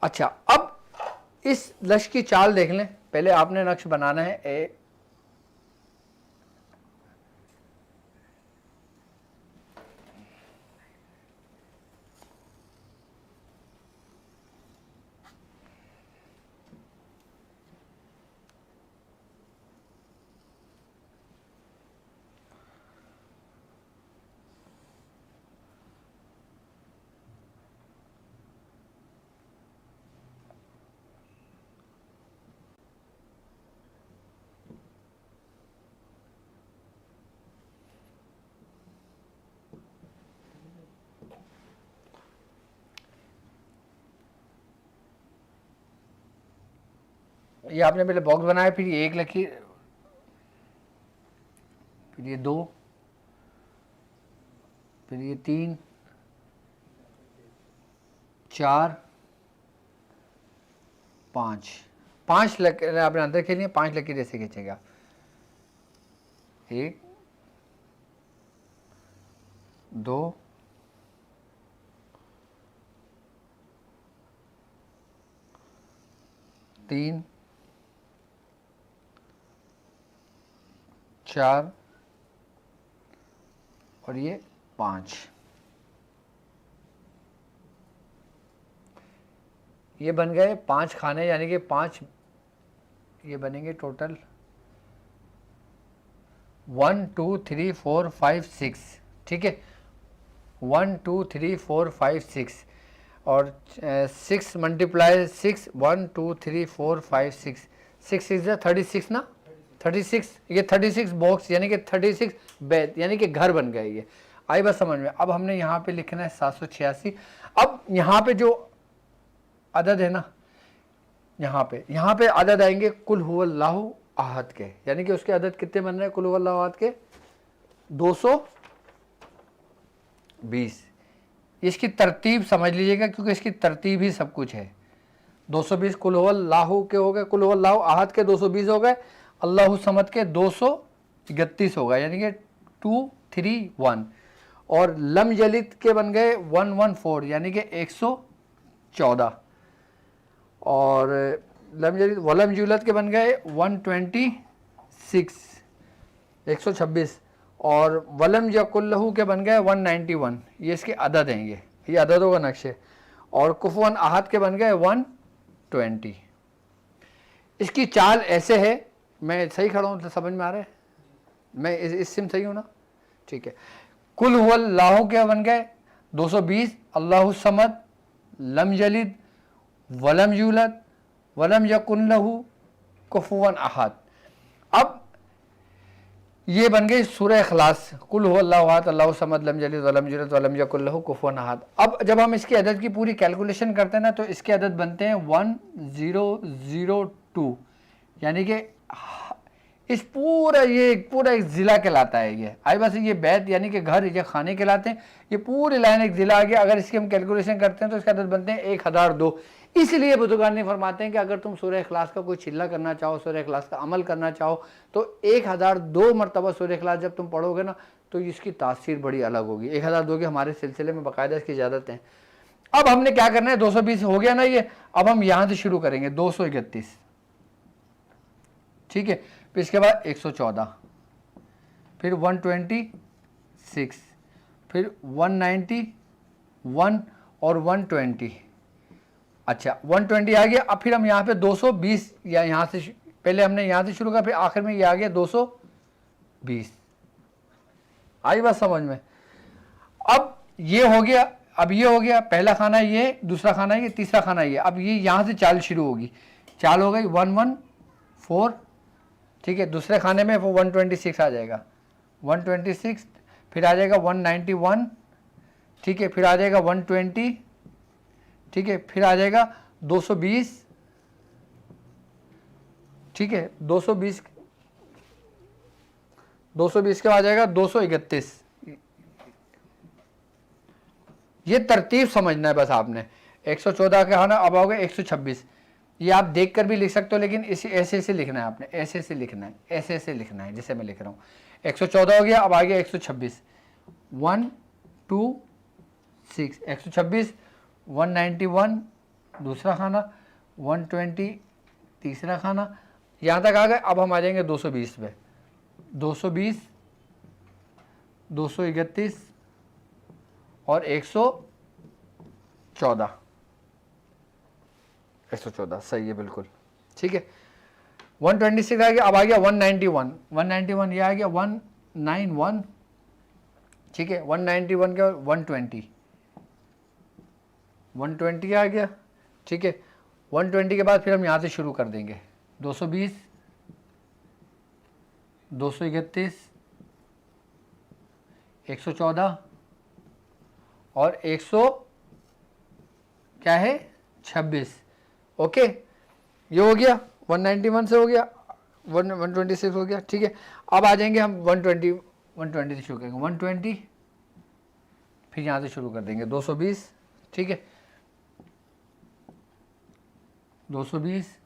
अच्छा, अब इस लक्ष्य की चाल देख लें। पहले आपने नक्श बनाना है ए, ये आपने पहले बॉक्स बनाया, फिर ये एक लकीर, फिर ये 2, फिर ये 3, 4, 5 लकीर आपने अंदर खेली है। 5 लकीर ऐसे खींचेगा, 1, 2, 3, 4 और ये 5। ये बन गए 5 खाने, यानी कि 5 ये बनेंगे टोटल 1 2 3 4 5 6। ठीक है, 1 2 3 4 5 6 और 6 मल्टीप्लाई 6 1 2 3 4 5 6 6 इज 36 ना, 36। ये 36 बॉक्स यानी कि 36 बेड यानी कि घर बन गए। ये आई बात समझ में। अब हमने यहाँ पे लिखना है 786। अब यहाँ पे जो अदद है ना, यहाँ पे अदद आएंगे कुल हुवल्लाहु अहद के, यानी कि उसके अदद कितने बन रहे हैं कुल हुवल्लाहु अहद के 220। इसकी तरतीब समझ लीजिएगा क्योंकि इसकी तरतीब ही सब कुछ है। 220 कुल हुवल्लाहु के हो गए, कुल हुवल्लाहु अहद के 220 हो गए, अल्लाहु समद के 231 हो गए, यानी कि 231। और लम यलिद के बन गए 114 यानी कि 114। और लम यलिद वलम यूलद के बन गए 126 126। और वलम यकुल्लहु के बन गए 191। ये इसके अदद हैं, ये अददों का नक्शे। और कुफुवन अहद के बन गए 120। इसकी चाल ऐसे है, मैं सही खड़ा हूँ, समझ में आ रहा है? मैं इस सिम सही हूँ ना? ठीक है। कुल हुवल्लाहु के बन गए 220, अल्लाहु समद, लम यलिद, वलम यूलद, वलम यकुन लहू कुफुवन अहद। अब ये बन गई सूरह इखलास, कुल हुवल्लाहु अहद, अल्लाहु समद, लम यलिद, वलम यूलद, वलम यकुन लहू कुफुवन अहद। अब जब हम इसकी अदद की पूरी कैलकुलेशन करते हैं ना, तो इसके अदद बनते हैं 1002, यानी कि इस पूरा एक ज़िला कहलाता है। ये आई बस ये बैत यानी कि घर या खाने कहलाते हैं। ये पूरी लाइन एक ज़िला आ गया। अगर इसकी हम कैलकुलेशन करते हैं तो इसके अदद बनते हैं 1002। इसलिए बुजुर्गान फरमाते हैं कि अगर तुम सूरह इखलास का कोई चिल्ला करना चाहो, सूरह इखलास का अमल करना चाहो, तो 1002 मरतबा सूरह इखलास जब तुम पढ़ोगे ना, तो इसकी तासीर बड़ी अलग होगी। 1002 के हमारे सिलसिले में बाकायदा इसकी इजाज़त है। अब हमने क्या करना है, 220 हो गया ना ये, अब हम यहाँ से शुरू करेंगे 231। ठीक है, फिर इसके बाद 114, फिर 126, फिर 191 और 120। अच्छा 120 आ गया। अब फिर हम यहाँ पे 220 या यहाँ से पहले हमने यहाँ से शुरू किया, फिर आखिर में ये आ गया 220। आई बात समझ में? अब ये हो गया, अब ये हो गया पहला खाना, ये दूसरा खाना, ये तीसरा खाना, ये। अब ये यहाँ से चाल शुरू होगी। चाल हो गई 114। ठीक है, दूसरे खाने में वो 126 आ जाएगा, 126। फिर आ जाएगा 191। ठीक है, फिर आ जाएगा 120। ठीक है, फिर आ जाएगा 220। ठीक है, 220 के बाद आ जाएगा 231। ये तरतीब समझना है बस आपने। 114 का खाना, अब आओगे 126। ये आप देखकर भी लिख सकते हो, लेकिन इसे ऐसे ऐसे लिखना है आपने, ऐसे ऐसे लिखना है, ऐसे ऐसे लिखना है जैसे मैं लिख रहा हूँ। 114 हो गया, अब आ गया 126। 126 126, 191 दूसरा खाना, 120 तीसरा खाना, यहाँ तक आ गए। अब हम आ जाएंगे 220 पे, 220, 231 और 114, 114 सही है बिल्कुल, ठीक है। 126 आ गया। अब आ गया 191, 191 ये आ गया 191, ठीक है। 191 के 120, 120 आ गया, ठीक है। 120 के बाद फिर हम यहाँ से शुरू कर देंगे, 220, 231, 114 और 100 क्या है 26, ओके। ये हो गया 191 से हो गया, 126 हो गया, ठीक है। अब आ जाएंगे हम 120 से शुरू करेंगे, 120 फिर यहाँ से शुरू कर देंगे 220, ठीक है। 220,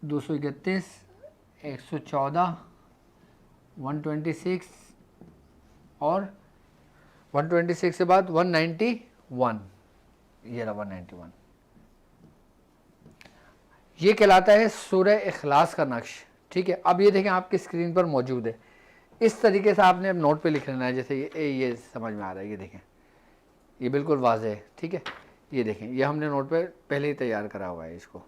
231, 114, 126 और 126 के बाद 191, ये रहा 191। ये कहलाता है सूरह इखलास का नक्श, ठीक है। अब ये देखें आपकी स्क्रीन पर मौजूद है, इस तरीके से आपने अब नोट पे लिख लेना है। जैसे ये समझ में आ रहा है, ये देखें ये बिल्कुल वाज़ेह है, ठीक है। ये देखें ये हमने नोट पे पहले ही तैयार करा हुआ है इसको,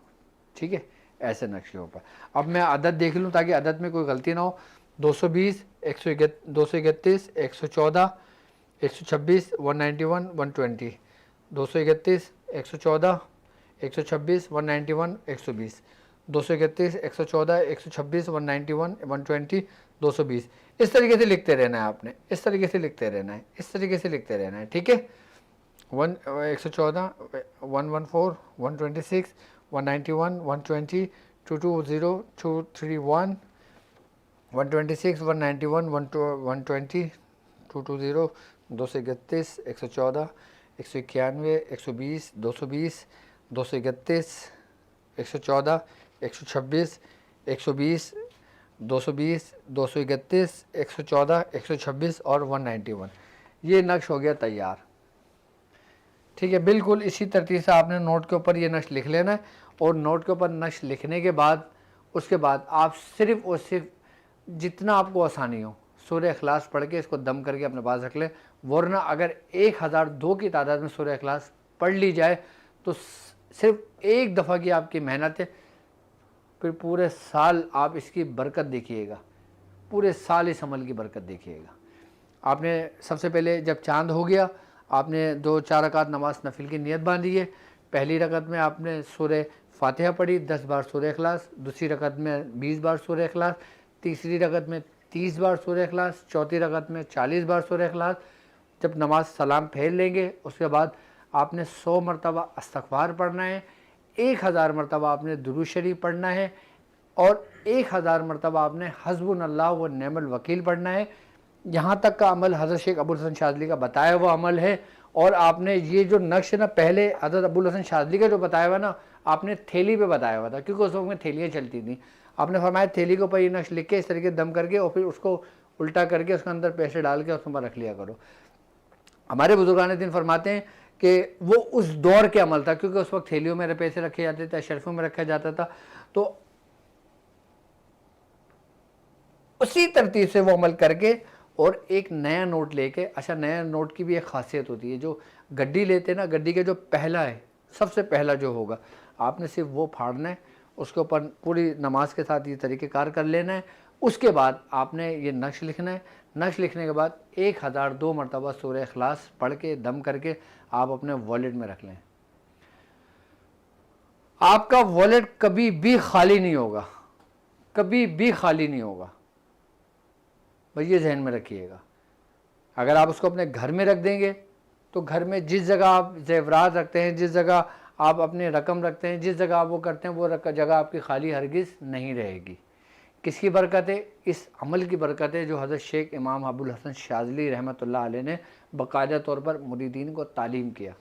ठीक है, ऐसे नक्शे ऊपर। अब मैं अदद देख लूँ ताकि अदद में कोई गलती ना हो। 220, 231, 114, 126, 191, 120, 231, 114, 126, 191, 120, 231, 114, 126, 191, 120, 220। इस तरीके से लिखते रहना है आपने, इस तरीके से लिखते रहना है, इस तरीके से लिखते रहना है, ठीक है। 114, 114, 126, 191, 120, 220, 231, 126, 191, 120, 220, 231, 114, 191, 120, 220, 231, 114, 126, 120, 220, 231, 114, 126 और 191। ये नक्श हो गया तैयार, ठीक है। बिल्कुल इसी तरतीब से आपने नोट के ऊपर ये नक्श लिख लेना है। और नोट के ऊपर नक्श लिखने के बाद उसके बाद आप सिर्फ़ और सिर्फ जितना आपको आसानी हो सूरह इखलास पढ़ के इसको दम करके अपने पास रख लें। वरना अगर 1002 की तादाद में सूरह इखलास पढ़ ली जाए तो सिर्फ एक दफ़ा की आपकी मेहनत है, फिर पूरे साल आप इसकी बरकत देखिएगा, पूरे साल इस अमल की बरकत देखिएगा। आपने सबसे पहले जब चांद हो गया आपने 2-4 रकात नमाज नफिल की नियत बांधी है। पहली रकत में आपने सूरह फातिहा पढ़ी 10 बार सूरह इखलास, दूसरी रकत में 20 बार सूरह इखलास, तीसरी रकत में 30 बार सूरह इखलास, चौथी रकत में 40 बार सूरह इखलास। जब नमाज सलाम फेर लेंगे उसके बाद आपने 100 मरतबा इस्तग़फ़ार पढ़ना है, 1000 मरतबा आपने दुरूद शरीफ पढ़ना है और 1000 मरतबा आपने हस्बुनल्लाह व निअमल वकील पढ़ना है। यहाँ तक का अमल हज़रत शेख अबुल हसन शाज़ली का बताया हुआ अमल है। और आपने ये जो नक्श ना पहले हज़रत अबुल हसन शाज़ली का जो बताया हुआ ना आपने थैली पे बताया हुआ था, क्योंकि उस वक्त में थैलियाँ चलती थी। आपने फरमाया थैली के ऊपर ये नक्श लिख के इस तरीके दम करके और फिर उसको उल्टा करके उसके अंदर पैसे डाल के उसके ऊपर रख लिया करो। हमारे बुजुर्गान दिन फरमाते हैं कि वो उस दौर के अमल था, क्योंकि उस वक्त थैलियों में पैसे रखे जाते थे, शर्फ़ों में रखा जाता था। तो उसी तरतीब से वो अमल करके और एक नया नोट लेके, अच्छा नया नोट की भी एक खासियत होती है, जो गड्डी लेते हैं ना, गड्डी के जो पहला है सबसे पहला जो होगा आपने सिर्फ वो फाड़ना है, उसके ऊपर पूरी नमाज के साथ ये तरीक़ेकार कर लेना है। उसके बाद आपने ये नक्श लिखना है। नक्श लिखने के बाद 1002 मरतबा सूरह इखलास पढ़ के दम करके आप अपने वॉलेट में रख लें। आपका वॉलेट कभी भी खाली नहीं होगा, कभी भी खाली नहीं होगा, भाई ये जहन में रखिएगा। अगर आप उसको अपने घर में रख देंगे तो घर में जिस जगह आप ज़ेवरात रखते हैं, जिस जगह आप अपनी रकम रखते हैं, जिस जगह आप वो करते हैं, वो जगह आपकी खाली हरगिज़ नहीं रहेगी। किसकी बरकत है? इस अमल की बरकत है जो हज़रत शेख इमाम अबुल हसन शाज़ली रहमतुल्लाह अलैह ने बाकायदा तौर पर मुरीदीन को तालीम किया।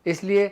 इसलिए